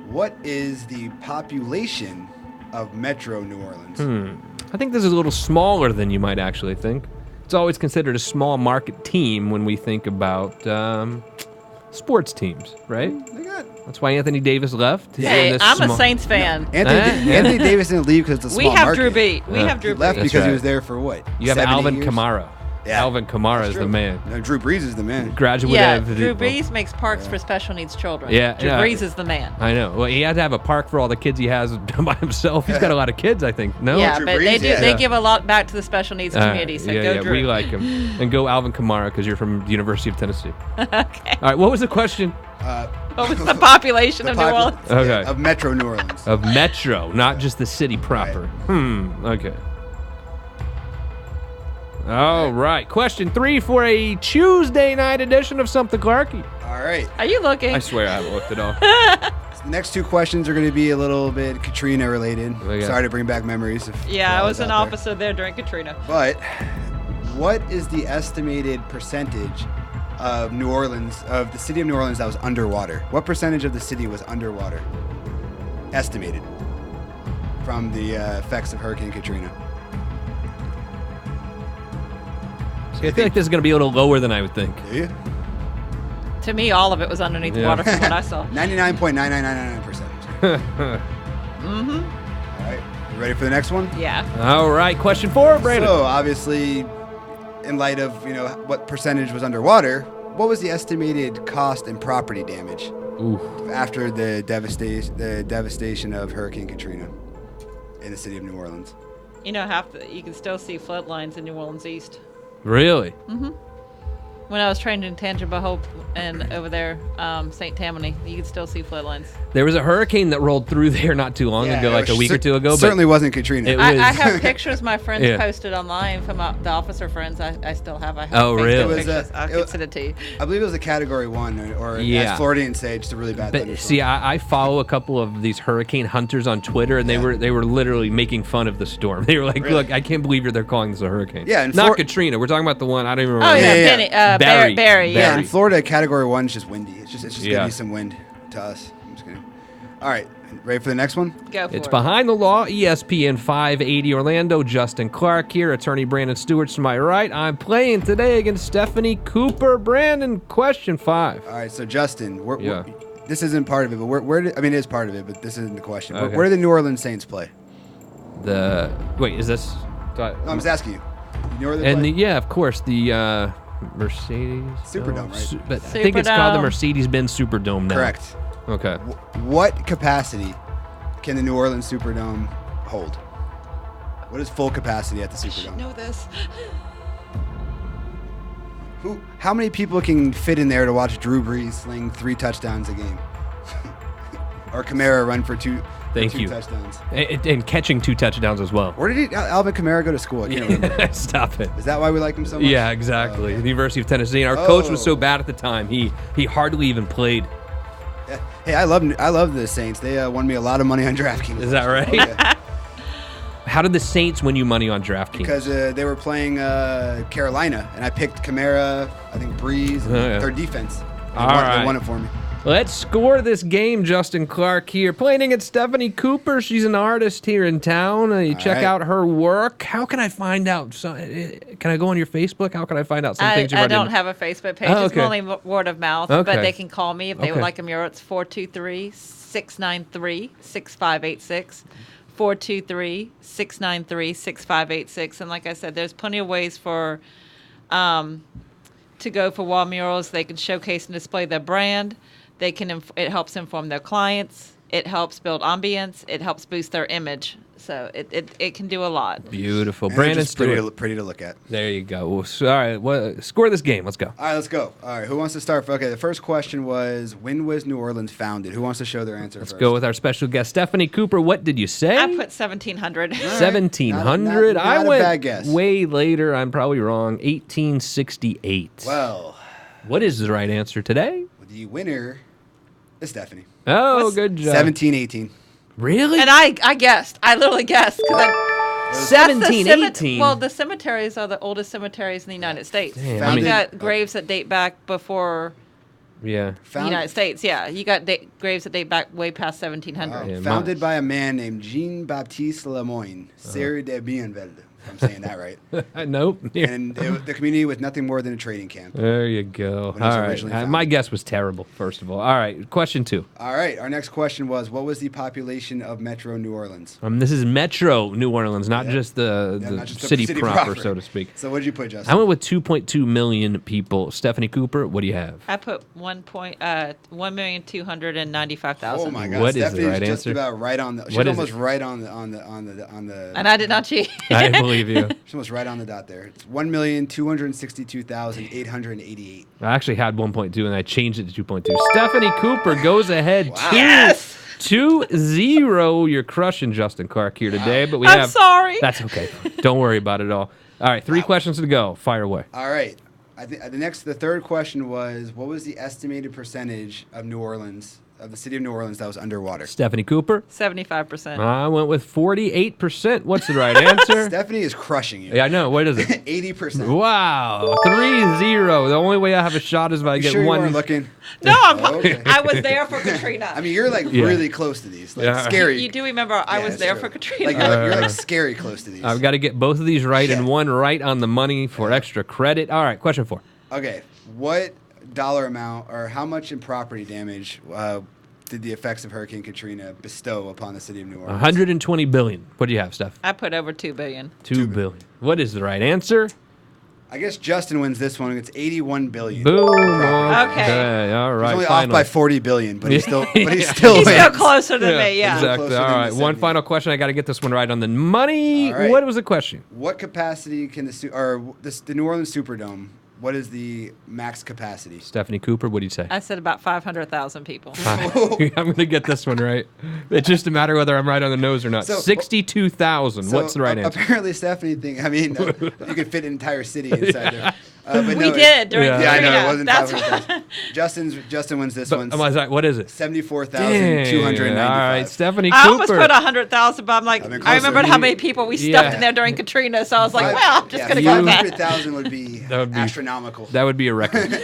C: What is the population of Metro New Orleans?
B: I think this is a little smaller than you might actually think. It's always considered a small market team when we think about sports teams, right?
C: They got
B: That's why Anthony Davis left. He's in
D: Hey,
B: this
D: I'm a
B: small-
D: Saints fan.
C: Anthony,
B: Yeah.
C: Anthony Davis didn't leave because it's a
D: We
C: small
D: have
C: market.
D: Drew Beat. We have
C: He
D: Drew
C: left
D: Beat.
C: because he
B: right.
C: was there for what?
B: You have
C: 70
B: Alvin
C: years?
B: Kamara.
C: Yeah.
B: Alvin Kamara
C: That's
B: is
C: true.
B: the man.
C: No, Drew Brees is the man.
B: Graduate
D: Yeah,
B: of the
D: Drew Brees makes parks for special needs children.
B: Yeah,
D: Drew
B: yeah.
D: Brees is the man.
B: I know. Well, he had to have a park for all the kids he has by himself. He's got a lot of kids, I think. No?
D: Yeah,
C: Drew
D: but
C: Brees,
D: they
C: yeah.
D: they give a lot back to the special needs
B: All right.
D: community. So
B: yeah,
D: go
B: yeah,
D: Drew.
B: we like him. And go Alvin Kamara because you're from the University of Tennessee.
D: Okay.
B: All right, what was the question?
D: What was the population
C: The
D: of New
C: popu-
D: Orleans?
B: Okay.
C: yeah, of Metro New Orleans.
B: Of Metro, not just the city proper. Okay. All right. Question 3 for a Tuesday night edition of Something Clarky.
C: All right.
D: Are you looking?
B: I swear I haven't looked at all.
C: It's The next two questions are going to be a little bit Katrina related.
B: Okay.
C: Sorry to bring back memories.
D: Yeah, I was an
C: an
D: officer there during Katrina.
C: But what is the estimated percentage of New Orleans, of the city of New Orleans that was underwater? What percentage of the city was underwater? Estimated from the effects of Hurricane Katrina.
B: See, I feel like this is going to be a little lower than I would think.
C: Do you?
D: To me, all of it was underneath the
B: Yeah.
D: water from what I saw.
C: 99.9999%.
D: Mm-hmm.
C: All right. You ready for the next one?
D: Yeah.
B: All right, question 4, Brandon.
C: So obviously, in light of what percentage was underwater, what was the estimated cost and property damage
B: Ooh.
C: after the devastation of Hurricane Katrina in the city of New Orleans?
D: You know, you can still see flood lines in New Orleans East.
B: Really?
D: When I was trained in Tangible Hope and over there, St. Tammany, you could still see flood lines.
B: There was a hurricane that rolled through there not too long ago, like a week or two ago.
C: Certainly wasn't Katrina.
B: It
D: I
B: was-
D: have pictures my friends
B: Yeah.
D: posted online from the officer friends. I still have. I have
B: Oh,
D: Facebook
B: really? It
C: was,
D: pictures. I
C: it
D: can
C: was-
D: send it to you.
C: I believe it was a Category 1, or
B: Yeah.
C: as Floridians say, just a really bad
B: But
C: thunderstorm.
B: see, I follow a couple of these hurricane hunters on Twitter, and they were literally making fun of the storm. They were like,
C: Really?
B: "Look, I can't believe they're calling this a hurricane."
C: Yeah, and
B: not
C: Flor-
B: Katrina. We're talking about the one I don't even
D: Oh
B: remember.
D: yeah,
C: Yeah, yeah.
D: Benny,
B: Barry.
D: Barry.
C: yeah,
B: Barry.
C: in Florida, Category 1 is just windy. It's just
B: Yeah.
C: gonna be some wind to us. I'm just kidding. All right, ready for the next one?
D: Go for
B: It's
D: it.
B: Behind the Law, ESPN 580 Orlando. Justin Clark here, attorney Brandon Stewart to my right. I'm playing today against Stephanie Cooper. Brandon, question 5.
C: All right, so Justin,
B: Yeah.
C: this isn't part of it, but it is part of it, but this isn't the question.
B: Okay.
C: Where do the New Orleans Saints play?
B: Wait, is this?
C: No, I'm just asking you. You know where they
B: And
C: play?
B: yeah, of course, the Mercedes
C: Superdome, right?
B: But I think it's called the
D: Superdome.
B: Mercedes-Benz Superdome now.
C: Correct.
B: Okay.
C: What capacity can the New Orleans Superdome hold? What is full capacity at the Superdome?
D: Know this.
C: How many people can fit in there to watch Drew Brees sling 3 touchdowns a game? Or Kamara run for two
B: Thank
C: two
B: you.
C: touchdowns?
B: And catching 2 touchdowns as well.
C: Where did Alvin Kamara go to school? I can't remember.
B: Stop it.
C: Is that why we like him so much?
B: Yeah, exactly.
C: Okay.
B: The University of Tennessee. And our coach was so
C: Oh.
B: bad at the time. He hardly even played.
C: Hey, I love the Saints. They won me a lot of money on DraftKings.
B: Is that right?
C: Yeah.
B: How did the Saints win you money on DraftKings?
C: Because they were playing Carolina, and I picked Kamara, I think Breeze, and
B: Oh, yeah.
C: their defense. They
B: All
C: won,
B: right.
C: They won it for me.
B: Let's score this game. Justin Clark here, playing against Stephanie Cooper. She's an artist here in town. You check
C: right.
B: out her work. How can I find out? Can I go on your Facebook? How can I find out some things you've
D: I
B: already
D: don't have a Facebook page.
B: Oh,
D: It's
B: okay.
D: only word of mouth.
B: Okay.
D: But they can call me if they
B: Okay.
D: would like a mural. It's 423-693-6586. 423-693-6586. And like I said, there's plenty of ways for to go for wall murals. They can showcase and display their brand. They can. It helps inform their clients. It helps build ambience. It helps boost their image. So it can do a lot.
B: Beautiful.
C: And they're
B: Brandon
C: just pretty
B: Stewart.
C: pretty to look at.
B: There you go. Well, all right, score this game. Let's go.
C: All right, let's go. All right, who wants to start? Okay, the first question was, when was New Orleans founded? Who wants to show their answer
B: Let's
C: first?
B: go with our special guest, Stephanie Cooper. What did you say?
D: I put 1700.
B: 1700.
C: Not
B: I
C: a
B: went
C: bad guess.
B: way later. I'm probably wrong. 1868.
C: Well,
B: What is the right answer today?
C: the winner is Stephanie.
B: Oh,
D: What's-
B: good job.
C: 1718.
B: Really?
D: And I guessed. I literally guessed. 'Cause that's the
B: 1718.
D: Well, the cemeteries are the oldest cemeteries in the United States.
B: Damn,
D: You
B: I mean-
D: got graves that date back before
B: Yeah.
D: the United States. Yeah, you got graves that date back way past 1700.
B: Yeah,
C: Founded by a man named Jean-Baptiste Lemoyne, Serre de Bienvelde. If I'm saying that right.
B: Nope.
C: And the community was nothing more than a trading camp.
B: There you go.
C: When it was
B: All right.
C: originally
B: My
C: founded.
B: guess was terrible, first of all. All right. Question 2.
C: All right, our next question was, what was the population of Metro New Orleans?
B: This is Metro New Orleans, not
C: Yeah.
B: just the,
C: Yeah,
B: the
C: not just the
B: city,
C: city
B: proper,
C: proper.
B: so to speak.
C: So what did you put, Justin?
B: I went with 2.2 million people. Stephanie Cooper, what do you have?
D: I put 1,295,000.
C: Oh my God!
B: What is the
C: Stephanie's
B: right
C: just
B: answer?
C: about right on the. She's
B: What is
C: almost
B: it?
C: right on the.
D: And I did not cheat.
B: I believe you.
C: She's almost right on the dot there. It's 1,262,888.
B: I actually had 1.2 and I changed it to 2.2. Stephanie Cooper goes ahead
D: Yes!
B: 2-0. You're crushing Justin Clark here today, but we
D: I'm
B: have.
D: sorry.
B: That's okay. Don't worry about it at all. All right, 3 questions to go. Fire away.
C: All right. The third question was, what was the estimated percentage of New Orleans of the city of New Orleans that was underwater?
B: Stephanie Cooper.
D: 75%.
B: I went with 48%. What's the right answer?
C: Stephanie is crushing you.
B: Yeah, I know. What is it?
C: 80%.
B: Wow. 3-0. The only way I have a shot is if I
C: You
B: get
C: sure you
B: one.
C: weren't looking?
D: No,
C: Okay.
D: I was there for Katrina.
C: I mean, you're like
B: Yeah.
C: really close to these. Like
B: Yeah.
C: scary.
D: You do remember I
C: Yeah,
D: was
C: it's
D: there
C: true.
D: for Katrina.
C: Like you're like scary close to these.
B: I've got to get both of these right and
C: Yeah.
B: one right on the money for extra credit. All right, question 4.
C: Okay, what dollar amount or how much in property damage did the effects of Hurricane Katrina bestow upon the city of New Orleans?
B: 120 billion. What do you have, Steph?
D: I put over $2 billion.
B: 2 billion. What is the right answer?
C: I guess Justin wins this one. It's 81 billion.
B: Boom.
D: Okay.
B: All
C: He's
B: right.
C: only off
B: final.
C: by 40 billion, but he's still
B: Yeah.
C: he's still
D: He's
C: wins.
D: still closer than me, yeah.
B: Exactly.
C: Closer
B: All
C: than
B: right.
C: the
B: One
C: 70.
B: final question. I got to get this one right on the money.
C: All right.
B: What was the question?
C: What capacity can the New Orleans Superdome? What is the max capacity?
B: Stephanie Cooper, what do you say?
D: I said about 500,000 people.
B: I'm going to get this one right. It's just a matter whether I'm right on the nose or not.
C: So-
B: 62,000.
C: So,
B: What's the right answer?
C: Apparently, Stephanie thinks. I mean, you could fit an entire city inside there. But
D: We
C: no,
D: did during
B: Yeah.
C: Yeah, I
D: Katrina.
C: know it wasn't
D: That's
C: 500,000. Justin wins this one.
B: But, what is it?
C: 74,295.
B: All right, Stephanie
D: I
B: Cooper.
D: almost put 100,000, but I'm like,
C: I've been
D: I remembered
C: closer.
D: how many people we stuffed
B: Yeah.
D: in there during Katrina, so I was like, well, I'm just
C: Yeah,
D: going to go with that.
C: 500,000 would be
B: That would be-
C: astronomical.
B: That would be a record.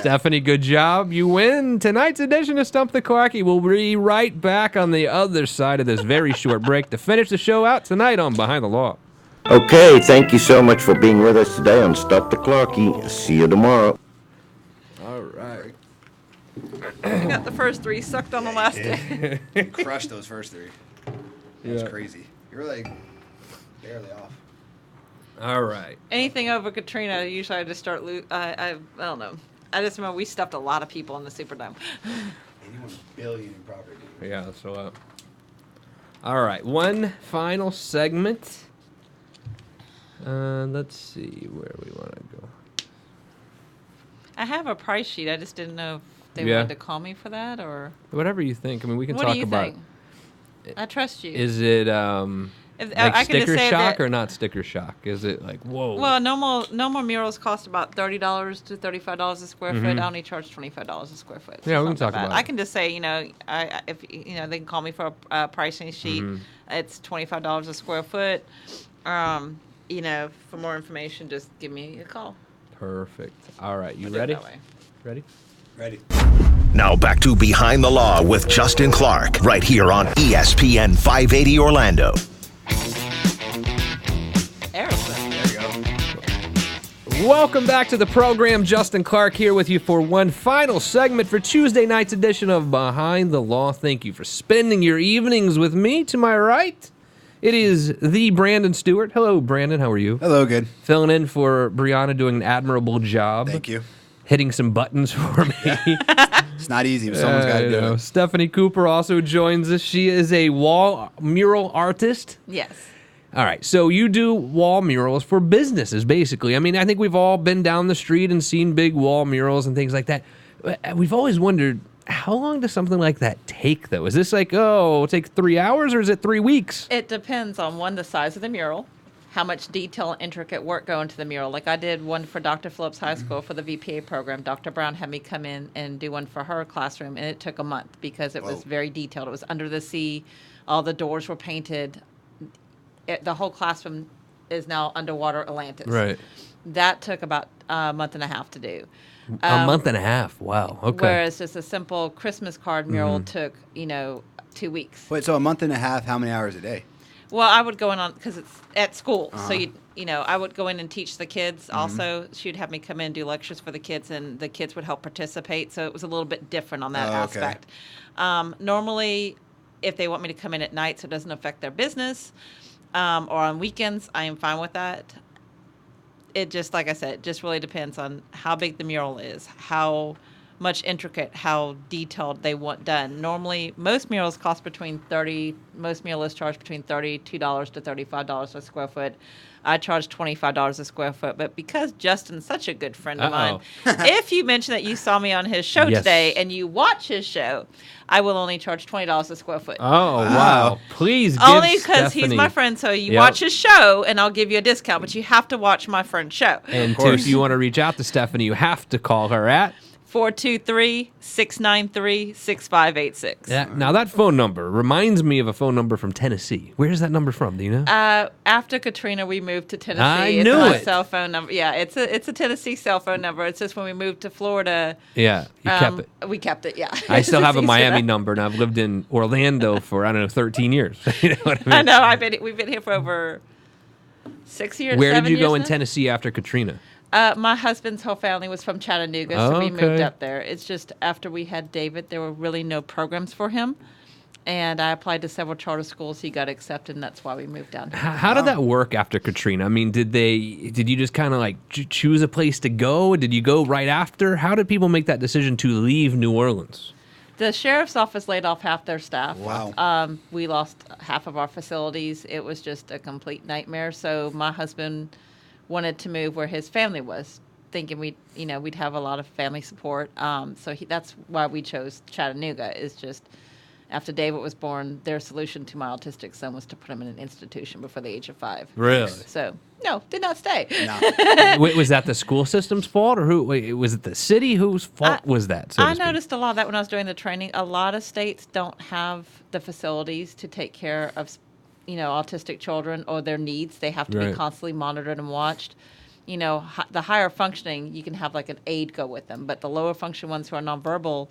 B: Stephanie, good job. You win tonight's edition of Stump the Clarky. We'll be right back on the other side of this very short break to finish the show out tonight on Behind the Law.
E: Okay, thank you so much for being with us today on Stop the Clocky. See you tomorrow.
B: All right.
D: I got the first 3 sucked on the last day.
C: Crushed those first 3. That's
B: Yeah.
C: crazy. You're like barely off.
B: All right.
D: Anything over Katrina, usually I just start, I don't know. I just remember we stuffed a lot of people in the Superdome.
C: 81 billion in property.
B: Yeah, so all right, one final segment. Let's see where we want to go.
D: I have a price sheet. I just didn't know if they
B: Yeah.
D: wanted to call me for that or.
B: Whatever you think. I mean, we can
D: What
B: talk
D: do you
B: about
D: think? I trust you.
B: Is it
D: If,
B: like
D: I can just
B: sticker
D: say
B: shock
D: that,
B: or not sticker shock? Is it like whoa?
D: well, normal murals cost about $30 to $35 a square foot. I only charge $25 a square foot. So
B: Yeah,
D: it's
B: we
D: not
B: can talk
D: that bad.
B: about it.
D: I can just say, if they can call me for a pricing sheet. It's $25 a square foot. For more information, just give me a call.
B: Perfect. All right, you
D: We'll do it
B: ready?
D: that way.
B: Ready?
C: Ready.
A: Now back to Behind the Law with Justin Clark, right here on ESPN 580 Orlando.
D: Aerosmith.
C: There you go.
B: Welcome back to the program. Justin Clark here with you for one final segment for Tuesday night's edition of Behind the Law. Thank you for spending your evenings with me. To my right, it is the Brandon Stewart. Hello, Brandon. How are you?
C: Hello, good.
B: Filling in for Brianna, doing an admirable job.
C: Thank you.
B: Hitting some buttons for me.
C: It's not easy, but someone's got to do it.
B: Stephanie Cooper also joins us. She is a wall mural artist.
D: Yes.
B: All right, so you do wall murals for businesses, basically. I mean, I think we've all been down the street and seen big wall murals and things like that. We've always wondered, how long does something like that take, though? Is this like, it'll take 3 hours, or is it 3 weeks?
D: It depends on the size of the mural, how much detail and intricate work go into the mural. Like I did one for Dr. Phillips High School for the VPA program. Dr. Brown had me come in and do one for her classroom, and it took a month because it was very detailed. It was under the sea. All the doors were painted. The whole classroom is now underwater Atlantis.
B: Right.
D: That took about a month and a half to do.
B: A month and a half. Wow. Okay.
D: Whereas just a simple Christmas card mural took, 2 weeks.
C: Wait, so a month and a half, how many hours a day?
D: Well, I would go in on because it's at school, so I would go in and teach the kids. Also, she'd have me come in and do lectures for the kids, and the kids would help participate. So it was a little bit different on that
C: Oh, okay.
D: aspect. Normally, if they want me to come in at night, so it doesn't affect their business, or on weekends, I am fine with that. It just, like I said, it just really depends on how big the mural is, how much intricate, how detailed they want done. Normally, most murals cost most muralists charge between $32 to $35 a square foot. I charge $25 a square foot, but because Justin's such a good friend of mine, if you mention that you saw me on his show
B: Yes.
D: today and you watch his show, I will only charge $20 a square foot.
B: Oh, wow. Please give
D: Only because he's
B: Stephanie-
D: my friend, so you
B: Yep.
D: watch his show and I'll give you a discount, but you have to watch my friend's show.
B: And if you want to reach out to Stephanie, you have to call her at
D: 423-693-6586.
B: Yeah. Now that phone number reminds me of a phone number from Tennessee. Where's that number from? Do you know?
D: After Katrina, we moved to Tennessee.
B: I knew
D: it's
B: it.
D: a cell phone number. Yeah, it's a Tennessee cell phone number. It's just when we moved to Florida.
B: Yeah, you kept it.
D: We kept it. Yeah.
B: I still have a
D: It's easier
B: Miami
D: now.
B: number, and I've lived in Orlando for, I don't know, 13 years. You know what I mean?
D: I know. We've been here for over 6 years.
B: Where did
D: 7
B: you go
D: years
B: in
D: now.
B: Tennessee after Katrina?
D: My husband's whole family was from Chattanooga, so we moved
B: Okay.
D: up there. It's just after we had David, there were really no programs for him. And I applied to several charter schools. He got accepted, and that's why we moved down here.
B: How did that work after Katrina? I mean, did you just kind of like choose a place to go? Did you go right after? How did people make that decision to leave New Orleans?
D: The sheriff's office laid off half their staff.
C: Wow.
D: We lost half of our facilities. It was just a complete nightmare. So my husband wanted to move where his family was, thinking we'd have a lot of family support. That's why we chose Chattanooga. Is just after David was born, their solution to my autistic son was to put him in an institution before the age of 5.
B: Really?
D: So no, did not stay.
C: No.
B: Wait, was that the school system's fault, or was it the city? Whose fault was that? So to
D: I
B: speak?
D: noticed a lot of that when I was doing the training. A lot of states don't have the facilities to take care of, autistic children or their needs. They have to
B: Right.
D: be constantly monitored and watched. The higher functioning, you can have like an aide go with them, but the lower function ones who are nonverbal,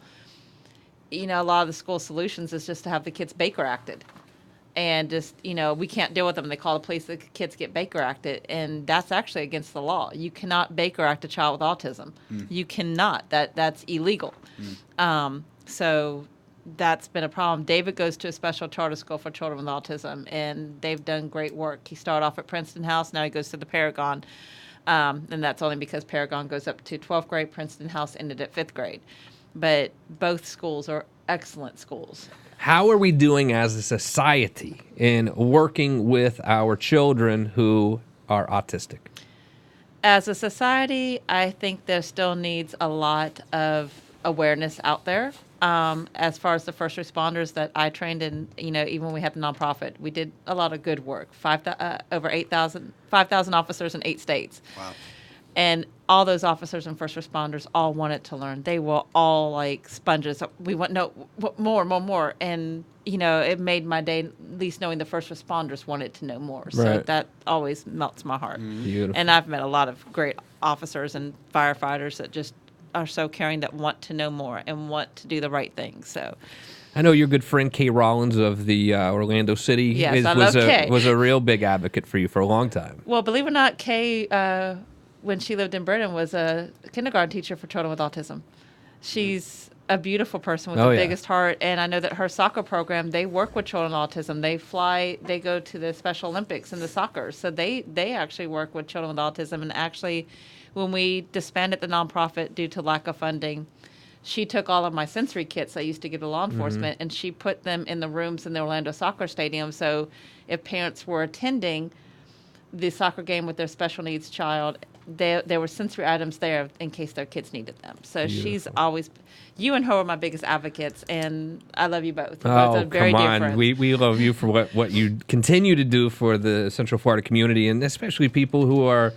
D: a lot of the school solutions is just to have the kids Baker acted. And just, we can't deal with them. They call the police, the kids get Baker acted. And that's actually against the law. You cannot Baker act a child with autism. You cannot. That's illegal. So that's been a problem. David goes to a special charter school for children with autism, and they've done great work. He started off at Princeton House. Now he goes to the Paragon. And that's only because Paragon goes up to 12th grade. Princeton House ended at 5th grade. But both schools are excellent schools.
B: How are we doing as a society in working with our children who are autistic?
D: As a society, I think there still needs a lot of awareness out there. As far as the first responders that I trained in, even when we had the nonprofit, we did a lot of good work. Over 5,000 officers in 8 states.
C: Wow.
D: And all those officers and first responders all wanted to learn. They were all like sponges. We want more. And, it made my day, at least knowing the first responders wanted to know more. So
B: Right.
D: that always melts my heart.
B: Beautiful.
D: And I've met a lot of great officers and firefighters that just are so caring, that want to know more and want to do the right thing. So
B: I know your good friend Kay Rollins of the Orlando City
D: Yes, I love Kay.
B: was a real big advocate for you for a long time.
D: Well, believe it or not, Kay, when she lived in Britain, was a kindergarten teacher for children with autism. She's a beautiful person with
B: Oh,
D: the
B: yeah.
D: biggest heart, and I know that her soccer program, they work with children with autism. They go to the Special Olympics in the soccer, so they actually work with children with autism. And actually, when we disbanded the nonprofit due to lack of funding, she took all of my sensory kits I used to give to law enforcement, and she put them in the rooms in the Orlando Soccer Stadium. So if parents were attending the soccer game with their special needs child, there were sensory items there in case their kids needed them. So she's always, you and her are my biggest advocates, and I love you both. You're both
B: Oh,
D: are very
B: come
D: dear
B: on.
D: friends.
B: We love you for what you continue to do for the Central Florida community, and especially people who are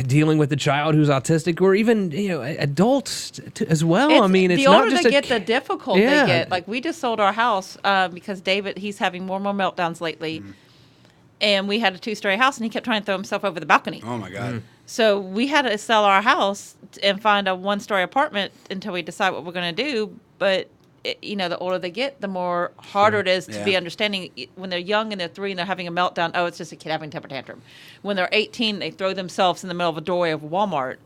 B: dealing with a child who's autistic, or even adults as well. I mean, it's
D: the
B: not
D: older
B: just
D: they
B: a
D: get, the difficult
B: Yeah.
D: they get. Like, we just sold our house because David, he's having more and more meltdowns lately. And we had a 2-story house, and he kept trying to throw himself over the balcony.
C: Oh my God.
D: So we had to sell our house and find a 1-story apartment until we decide what we're going to do. But the older they get, the more harder it is to be
C: Yeah.
D: understanding. When they're young and they're 3 and they're having a meltdown, oh, it's just a kid having a temper tantrum. When they're 18, they throw themselves in the middle of a doorway of Walmart.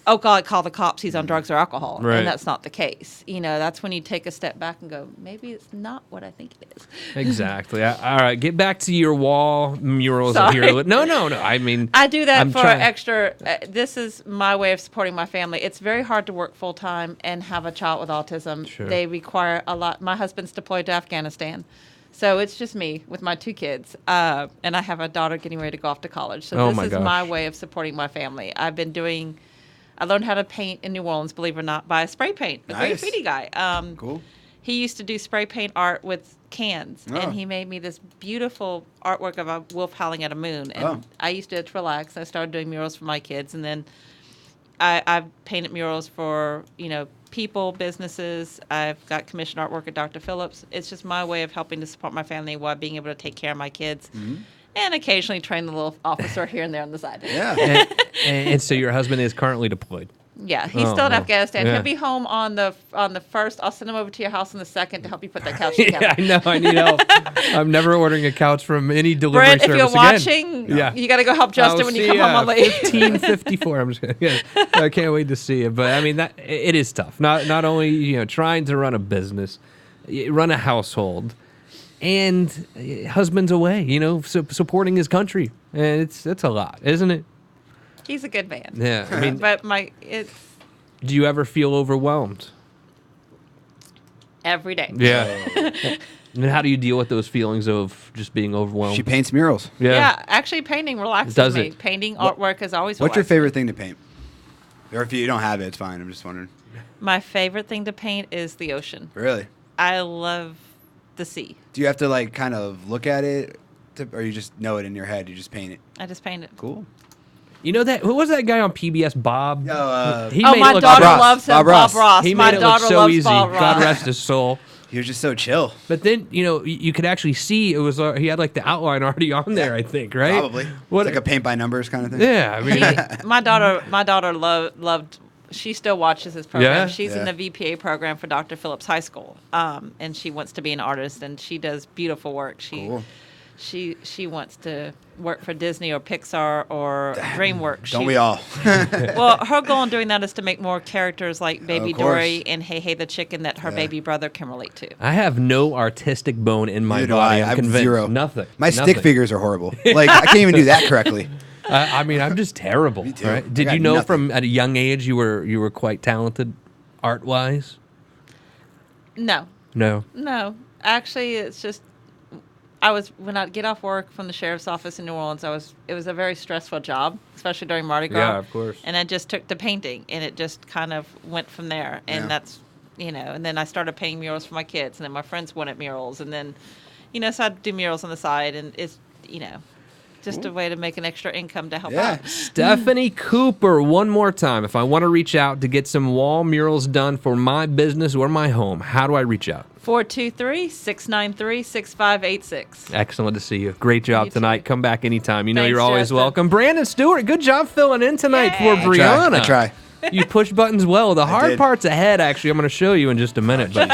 D: Oh, God, call the cops. He's on drugs or alcohol.
B: Right.
D: And that's not the case. That's when you take a step back and go, maybe it's not what I think it is.
B: Exactly. All right, get back to your wall murals
D: Sorry.
B: here. No. I mean,
D: I do that
B: I'm
D: for
B: trying-
D: extra. This is my way of supporting my family. It's very hard to work full time and have a child with autism.
B: Sure.
D: They require a lot. My husband's deployed to Afghanistan, so it's just me with my 2 kids, and I have a daughter getting ready to go off to college. So
B: Oh,
D: this
B: my
D: is
B: gosh.
D: my way of supporting my family. I learned how to paint in New Orleans, believe it or not, by a spray paint, a
C: Nice.
D: graffiti guy.
C: Cool.
D: He used to do spray paint art with cans,
C: Oh.
D: and he made me this beautiful artwork of a wolf howling at a moon. And
C: Oh.
D: I used to relax. I started doing murals for my kids, and then I've painted murals for, people, businesses. I've got commissioned artwork at Dr. Phillips. It's just my way of helping to support my family while being able to take care of my kids. And occasionally train the little officer here and there on the side.
C: Yeah.
B: And so your husband is currently deployed.
D: Yeah, he's still in Afghanistan. He'll be home on the first. I'll send him over to your house on the second to help you put that couch together.
B: Yeah, I know. I need help. I'm never ordering a couch from any delivery
D: Brent, if
B: service
D: you're
B: again.
D: watching, you got to go help Justin when you come home on late.
B: 1554. I'm just kidding. Yeah, I can't wait to see it. But I mean, it is tough. Not only trying to run a business, run a household, and husband's away. Supporting his country, and it's a lot, isn't it?
D: He's a good man.
B: Yeah, I mean,
D: but
B: do you ever feel overwhelmed?
D: Every day.
B: Yeah. And how do you deal with those feelings of just being overwhelmed?
C: She paints murals.
D: Yeah, actually painting relaxes
B: Does
D: me.
B: it?
D: Painting artwork is always
C: What's your
D: relaxing.
C: favorite thing to paint? Or if you don't have it, it's fine. I'm just wondering.
D: My favorite thing to paint is the ocean.
C: Really?
D: I love the sea.
C: Do you have to kind of look at it, or you just know it in your head? You just paint it.
D: I just paint it.
C: Cool.
B: Who was that guy on PBS? Bob.
C: He
B: made
D: my
B: it look
D: daughter
C: Ross.
D: loves him.
C: Bob
D: Bob
C: Ross.
D: Ross.
B: He
D: My
B: made it look
D: daughter
B: so
D: loves
B: easy.
D: Bob
B: God
D: Ross.
B: rest his soul.
C: was just so chill.
B: But then you could actually see it was he had the outline already on there. I think, right?
C: Probably.
B: What
C: It's like a paint by numbers kind of thing.
B: Yeah, I mean,
D: My daughter loved. She still watches his program.
B: Yeah?
D: She's in the VPA program for Dr. Phillips High School, and she wants to be an artist, and she does beautiful work.
C: Cool.
D: She wants to work for Disney or Pixar or DreamWorks.
C: Don't we all?
D: Well, her goal in doing that is to make more characters like Baby
C: Of course.
D: Dory and Hey Hey the Chicken that her baby brother can relate to.
B: I have no artistic bone in my
C: Neither do
B: body.
C: I.
B: I'm
C: have
B: convinced.
C: zero.
B: Nothing.
C: My
B: Nothing.
C: stick figures are horrible. I can't even do that correctly.
B: I mean, I'm just terrible.
C: Me too.
B: Right?
C: I
B: Did
C: got
B: you know
C: nothing.
B: from at a young age you were quite talented, art wise?
D: No.
B: No.
D: Actually, it's just when I'd get off work from the sheriff's office in New Orleans, it was a very stressful job, especially during Mardi Gras.
B: Yeah, of course.
D: And I just took to painting, and it just kind of went from there. And
C: Yeah.
D: that's, and then I started painting murals for my kids, and then my friends wanted murals, and then, so I'd do murals on the side, and it's, just a way to make an extra income to help out.
B: Stephanie Cooper, one more time. If I want to reach out to get some wall murals done for my business or my home, how do I reach out?
D: 423-693-6586.
B: Excellent to see you. Great job
D: You too.
B: tonight. Come back anytime.
D: Thanks,
B: You're always
D: Justin.
B: welcome. Brandon Stewart, good job filling in tonight
D: Yay.
B: for Brianna.
C: I try.
B: You push buttons well. The hard
C: did.
B: part's ahead, actually. I'm going to show you in just a minute. But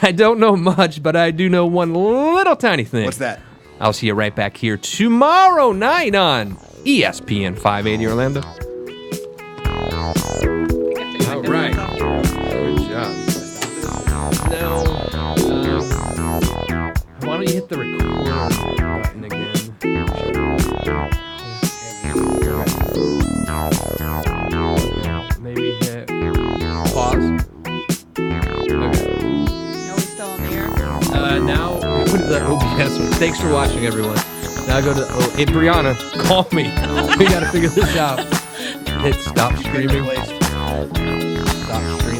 B: I don't know much, but I do know one little tiny thing.
C: What's that?
B: I'll see you right back here tomorrow night on ESPN 580 Orlando. All right. Good job. Now, why don't you hit the record button again? Maybe hit pause. Okay.
D: Are we still on the air?
B: Now go to the OBS. Thanks for watching, everyone. Now go to hey Brianna, call me. We gotta figure this out. Hit stop streaming. Stop streaming.